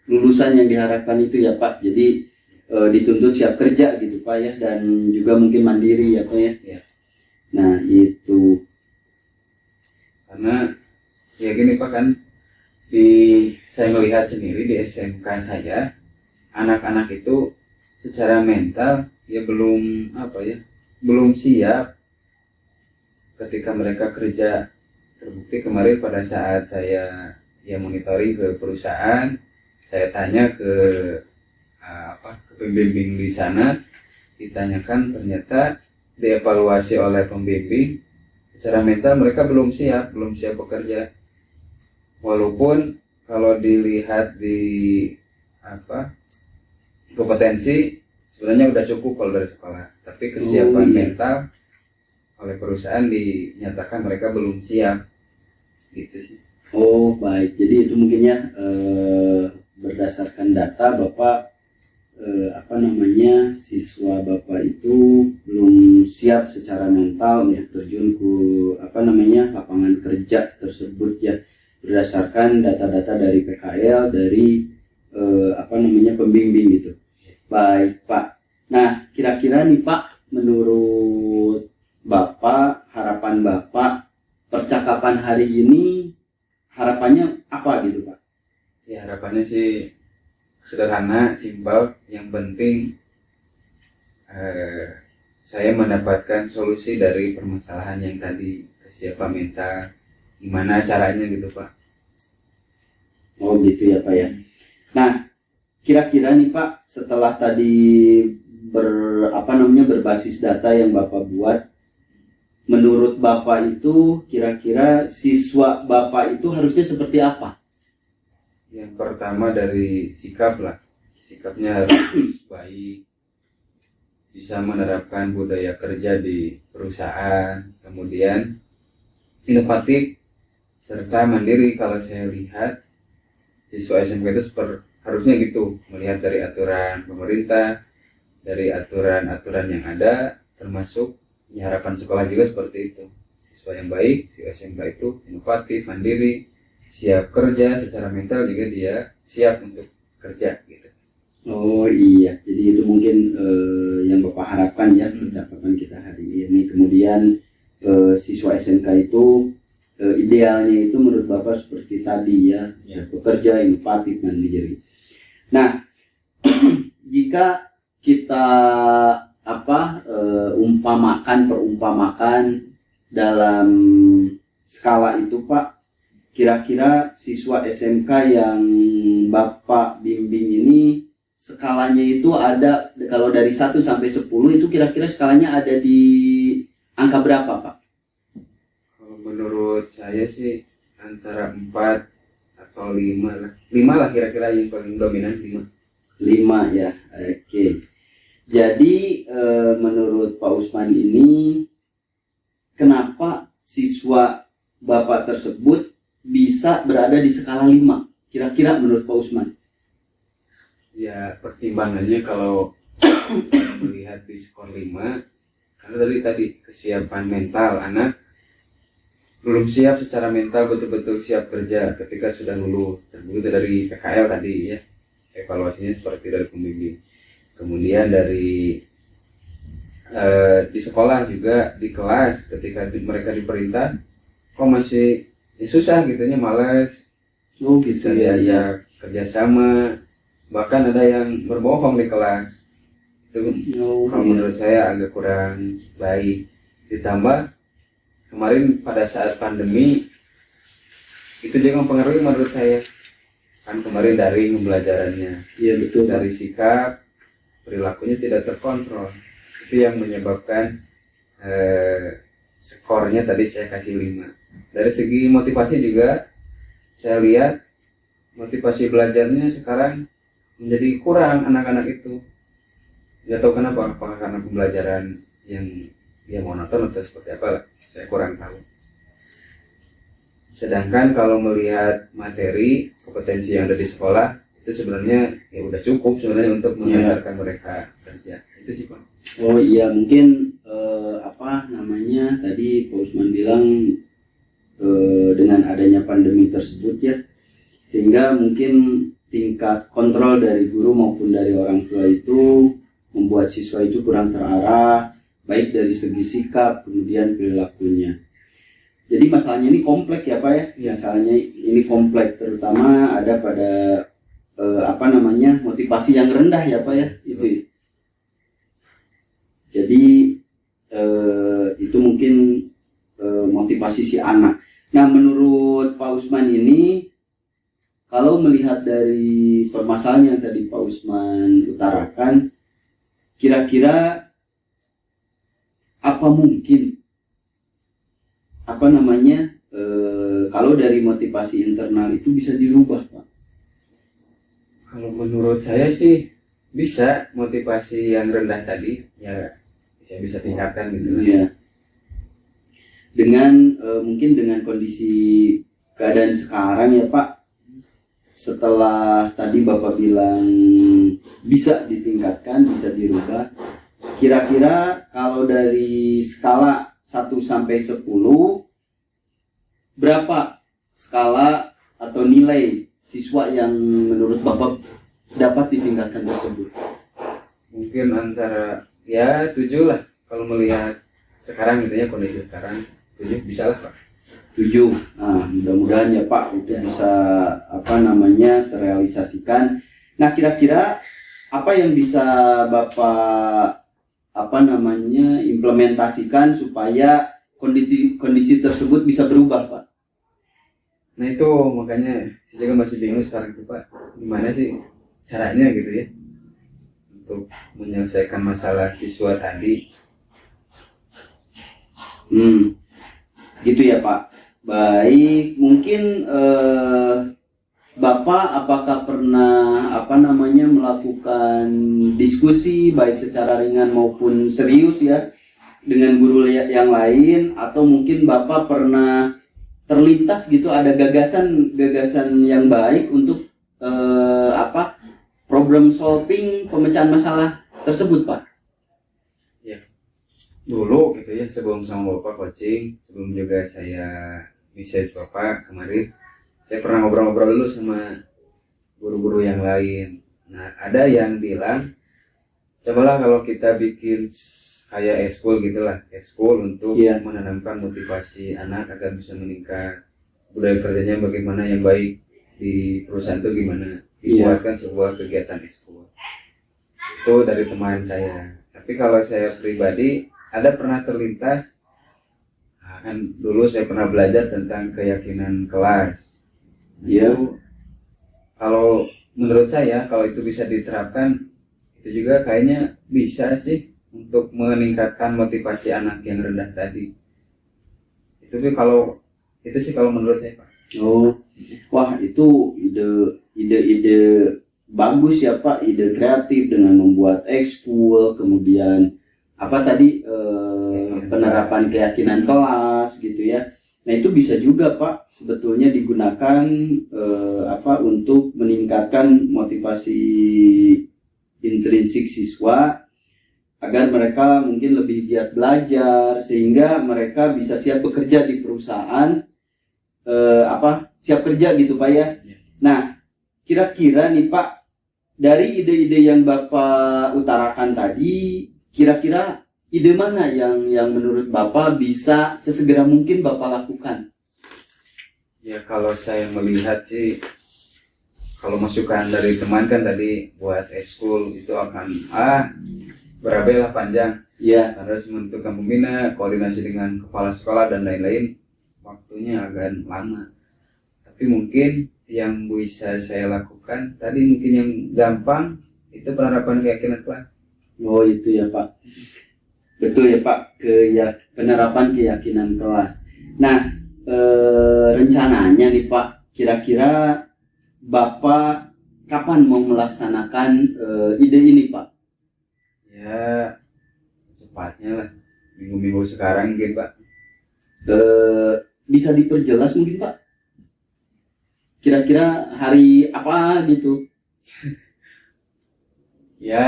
lulusan yang diharapkan itu ya Pak. Jadi dituntut siap kerja gitu Pak ya, dan juga mungkin mandiri ya Pak ya. Ya. Nah itu karena ya gini Pak, kan saya melihat sendiri di SMK saya, anak-anak itu secara mental ya belum siap ketika mereka kerja. Terbukti kemarin pada saat saya monitoring ke perusahaan, saya tanya ke pembimbing di sana, ditanyakan ternyata dievaluasi oleh pembimbing secara mental mereka belum siap bekerja. Walaupun kalau dilihat di kompetensi sebenarnya udah cukup kalau dari sekolah, tapi kesiapan mental oleh perusahaan dinyatakan mereka belum siap gitu sih. Oh baik, jadi itu mungkinnya berdasarkan data Bapak siswa Bapak itu belum siap secara mental untuk terjun ke lapangan kerja tersebut ya, berdasarkan data-data dari PKL, dari pembimbing gitu. Baik Pak. Nah, kira-kira nih Pak, menurut Bapak, harapan Bapak percakapan hari ini, harapannya apa gitu Pak? Ya harapannya sih sederhana, simpel. Yang penting saya mendapatkan solusi dari permasalahan yang tadi, kesiapan mental, gimana caranya gitu Pak. Oh gitu ya Pak ya. Nah, kira-kira nih Pak, setelah tadi berbasis data yang Bapak buat, menurut Bapak itu kira-kira siswa Bapak itu harusnya seperti apa? Yang pertama dari sikap lah, sikapnya harus baik, bisa menerapkan budaya kerja di perusahaan, kemudian inovatif serta mandiri. Kalau saya lihat siswa SMK itu harusnya gitu, melihat dari aturan pemerintah, dari aturan-aturan yang ada, termasuk ya, harapan sekolah juga seperti itu. Siswa yang baik, siswa SMK itu inovatif, mandiri, siap kerja, secara mental juga dia siap untuk kerja gitu. Oh iya, jadi itu mungkin yang Bapak harapkan ya percakapan kita hari ini. Kemudian siswa SMK itu idealnya itu menurut Bapak seperti tadi ya, bekerja, inovatif, mandiri. Nah, jika kita perumpamakan dalam skala itu Pak, kira-kira siswa SMK yang Bapak bimbing ini skalanya itu ada, kalau dari 1 sampai 10 itu kira-kira skalanya ada di angka berapa Pak? Kalau menurut saya sih antara 4 atau 5 lah. 5 lah kira-kira yang paling dominan, 5. 5 ya, oke. Jadi menurut Pak Usman ini, kenapa siswa Bapak tersebut bisa berada di skala 5? Kira-kira menurut Pak Usman? Ya pertimbangannya kalau saya melihat di skor 5, karena tadi kesiapan mental anak belum siap secara mental, betul-betul siap kerja ketika sudah lulus. Terbukti dari PKL tadi ya, evaluasinya seperti dari pembimbing. Kemudian dari di sekolah juga, di kelas ketika mereka diperintah kok masih susah gitunya, malas. Oh bisa diajak kerjasama, bahkan ada yang berbohong di kelas. Itu kalau menurut saya agak kurang baik. Ditambah kemarin pada saat pandemi itu juga mempengaruhi menurut saya, kan kemarin dari pembelajarannya. Iya betul. Dari sikap, perilakunya tidak terkontrol, itu yang menyebabkan skornya tadi saya kasih 5. Dari segi motivasi juga saya lihat motivasi belajarnya sekarang menjadi kurang anak-anak itu. Nggak tahu kenapa, apakah karena pembelajaran yang monoton atau seperti apa, saya kurang tahu. Sedangkan kalau melihat materi, kompetensi yang ada di sekolah, itu sebenarnya ya udah cukup sebenarnya untuk mengajarkan mereka kerja. Itu sih Pak. Oh iya, mungkin tadi Pak Usman bilang dengan adanya pandemi tersebut ya, sehingga mungkin tingkat kontrol dari guru maupun dari orang tua itu membuat siswa itu kurang terarah, baik dari segi sikap kemudian perilakunya. Jadi masalahnya ini kompleks ya Pak ya. Masalahnya ini kompleks, terutama ada pada motivasi yang rendah ya Pak ya, itu. Jadi itu mungkin motivasi si anak. Nah, menurut Pak Usman ini, kalau melihat dari permasalahan yang tadi Pak Usman utarakan, kira-kira apa mungkin kalau dari motivasi internal itu bisa dirubah Pak? Kalau menurut saya sih bisa, motivasi yang rendah tadi ya saya bisa tingkatkan gitu ya. Dengan mungkin dengan kondisi keadaan sekarang ya Pak, setelah tadi Bapak bilang bisa ditingkatkan, bisa dirubah, kira-kira kalau dari skala 1 sampai 10, berapa skala atau nilai siswa yang menurut Bapak dapat ditingkatkan tersebut? Mungkin antara ya 7 lah, kalau melihat sekarang gitu ya, kondisi sekarang 7 bisa lah Pak. 7. Nah, mudah-mudahan ya Pak itu bisa terrealisasikan. Nah, kira-kira apa yang bisa Bapak implementasikan supaya kondisi tersebut bisa berubah, Pak? Nah itu makanya saya juga masih bingung sekarang itu Pak, gimana sih caranya gitu ya untuk menyelesaikan masalah siswa tadi. Gitu ya Pak. Baik, mungkin Bapak apakah pernah melakukan diskusi baik secara ringan maupun serius ya dengan guru yang lain, atau mungkin Bapak pernah terlintas gitu ada gagasan yang baik untuk problem solving, pemecahan masalah tersebut, Pak? Ya, dulu gitu ya, sebelum sama Bapak coaching, sebelum juga saya message Bapak kemarin, saya pernah ngobrol-ngobrol dulu sama guru-guru yang lain. Nah, ada yang bilang, cobalah kalau kita bikin kayak eskul gitulah, eskul untuk menanamkan motivasi anak agar bisa meningkat, budaya kerjanya bagaimana yang baik di perusahaan itu gimana, dibuatkan sebuah kegiatan eskul. Itu dari teman saya. Tapi kalau saya pribadi ada pernah terlintas, kan dulu saya pernah belajar tentang keyakinan kelas. Itu kalau menurut saya kalau itu bisa diterapkan, itu juga kayaknya bisa sih untuk meningkatkan motivasi anak yang rendah tadi. Itu sih kalau menurut saya, Pak. Oh, wah itu ide bagus ya Pak, ide kreatif dengan membuat ekskul, kemudian penerapan keyakinan kelas gitu ya. Nah itu bisa juga Pak sebetulnya digunakan untuk meningkatkan motivasi intrinsik siswa agar mereka mungkin lebih giat belajar sehingga mereka bisa siap bekerja di perusahaan, siap kerja gitu Pak ya. Nah kira-kira nih Pak, dari ide-ide yang Bapak utarakan tadi, kira-kira ide mana yang menurut Bapak bisa sesegera mungkin Bapak lakukan? Ya kalau saya melihat sih, kalau masukan dari teman kan tadi buat eskul itu akan berabelah panjang. Ya. Harus menentukan pembina, koordinasi dengan kepala sekolah dan lain-lain, waktunya agak lama. Tapi mungkin yang bisa saya lakukan tadi mungkin yang gampang itu penerapan keyakinan kelas. Oh itu ya Pak. Betul ya Pak, penerapan keyakinan kelas. Nah, rencananya nih Pak, kira-kira Bapak kapan mau melaksanakan ide ini Pak? Ya, cepatnya lah, minggu-minggu sekarang mungkin Pak. Bisa diperjelas mungkin Pak? Kira-kira hari apa gitu? Ya,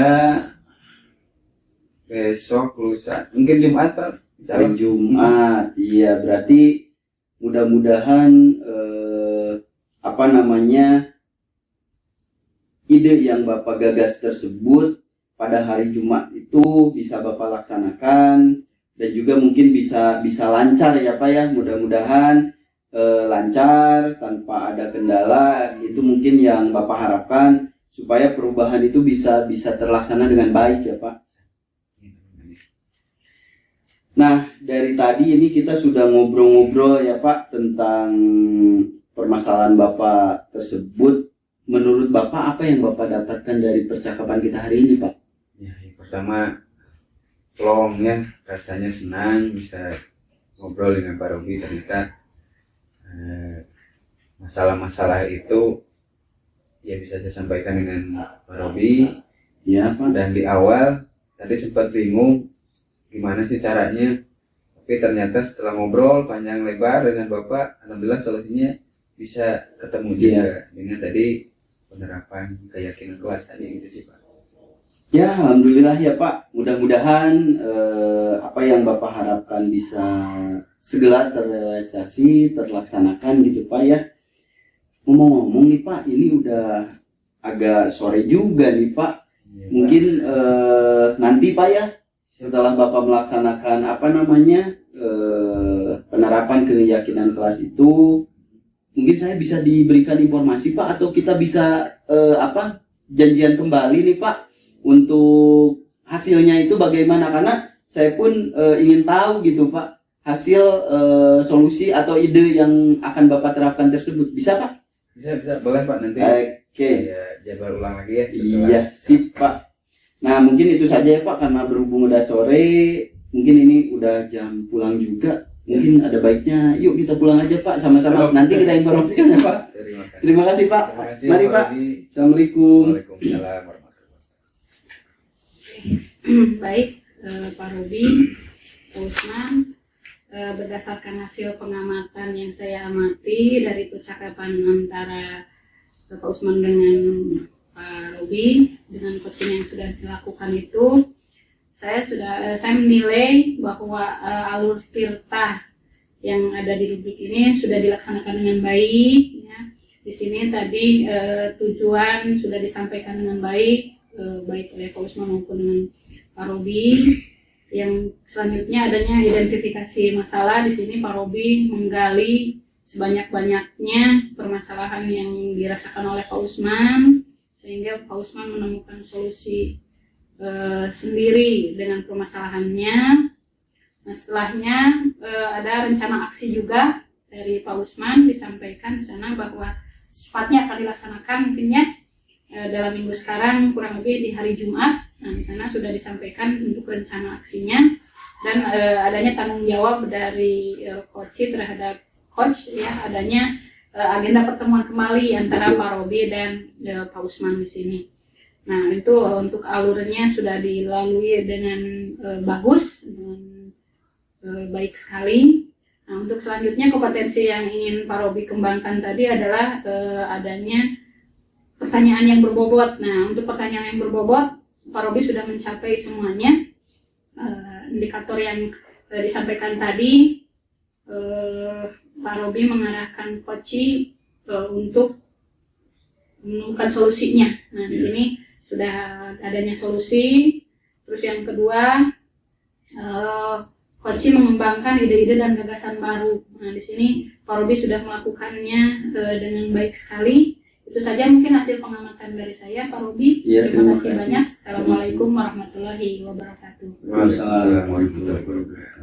besok, lusa, mungkin Jumat Pak. Hari Jumat, iya berarti mudah-mudahan ide yang Bapak gagas tersebut pada hari Jumat itu bisa Bapak laksanakan dan juga mungkin bisa lancar ya Pak ya, mudah-mudahan lancar tanpa ada kendala. Itu mungkin yang Bapak harapkan supaya perubahan itu bisa terlaksana dengan baik ya Pak. Nah, dari tadi ini kita sudah ngobrol-ngobrol ya Pak tentang permasalahan Bapak tersebut. Menurut Bapak apa yang Bapak dapatkan dari percakapan kita hari ini Pak? Ya, yang pertama plong ya, rasanya senang bisa ngobrol dengan Pak Robi. Ternyata masalah-masalah itu ya bisa saya sampaikan dengan Pak Robi. Ya Pak. Dan di awal tadi sempat bingung gimana sih caranya, tapi ternyata setelah ngobrol panjang lebar dengan Bapak, alhamdulillah solusinya bisa ketemu Iya. juga dengan tadi penerapan keyakinan kelas tadi gitu sih Pak. Ya, alhamdulillah ya Pak. Mudah-mudahan apa yang Bapak harapkan bisa segera terrealisasi, terlaksanakan gitu Pak ya. Ngomong-ngomong nih Pak, ini udah agak sore juga nih Pak. Iya, Mungkin nanti Pak ya, setelah Bapak melaksanakan penerapan keyakinan kelas itu, mungkin saya bisa diberikan informasi Pak, atau kita bisa janjian kembali nih Pak untuk hasilnya itu bagaimana, karena saya pun ingin tahu gitu Pak hasil solusi atau ide yang akan Bapak terapkan tersebut. Bisa Pak? Bisa boleh Pak, nanti Oke. saya jadwal ulang lagi ya setelah. Iya sip Pak. Nah mungkin itu saja ya Pak, karena berhubung udah sore, mungkin ini udah jam pulang juga. Mungkin ada baiknya yuk kita pulang aja Pak, sama-sama. Nanti kita informasikan ya Pak. Terima kasih. Terima kasih Pak. Terima kasih, Mari Pak. Robi. Assalamualaikum. Waalaikumsalam warahmatullahi Baik, Pak Robi, Pak Usman, berdasarkan hasil pengamatan yang saya amati dari percakapan antara Pak Usman dengan Pak Robi dengan coaching yang sudah dilakukan itu, saya menilai bahwa alur tirta yang ada di rubrik ini sudah dilaksanakan dengan baik ya. Di sini tadi tujuan sudah disampaikan dengan baik, baik oleh Pak Usman maupun dengan Pak Robi. Yang selanjutnya adanya identifikasi masalah. Di sini Pak Robi menggali sebanyak-banyaknya permasalahan yang dirasakan oleh Pak Usman, sehingga Pak Usman menemukan solusi sendiri dengan permasalahannya. Nah, setelahnya ada rencana aksi juga dari Pak Usman, disampaikan di sana bahwa sifatnya akan dilaksanakan mungkinnya dalam minggu sekarang, kurang lebih di hari Jumat. Nah, di sana sudah disampaikan untuk rencana aksinya dan adanya tanggung jawab dari coach terhadap coach ya, adanya agenda pertemuan kembali antara Pak Robi dan Pak Usman di sini. Nah, itu untuk alurnya sudah dilalui dengan bagus, dengan baik sekali. Nah, untuk selanjutnya kompetensi yang ingin Pak Robi kembangkan tadi adalah adanya pertanyaan yang berbobot. Nah, untuk pertanyaan yang berbobot, Pak Robi sudah mencapai semuanya. Indikator yang disampaikan tadi, Pak Robi mengarahkan Koci untuk menemukan solusinya. Nah, di sini sudah adanya solusi. Terus yang kedua, Koci mengembangkan ide-ide dan gagasan baru. Nah, di sini Pak Robi sudah melakukannya dengan baik sekali. Itu saja mungkin hasil pengamatan dari saya, Pak Robi. Ya, terima kasih banyak. Assalamualaikum warahmatullahi wabarakatuh. Waalaikumsalam warahmatullahi wabarakatuh.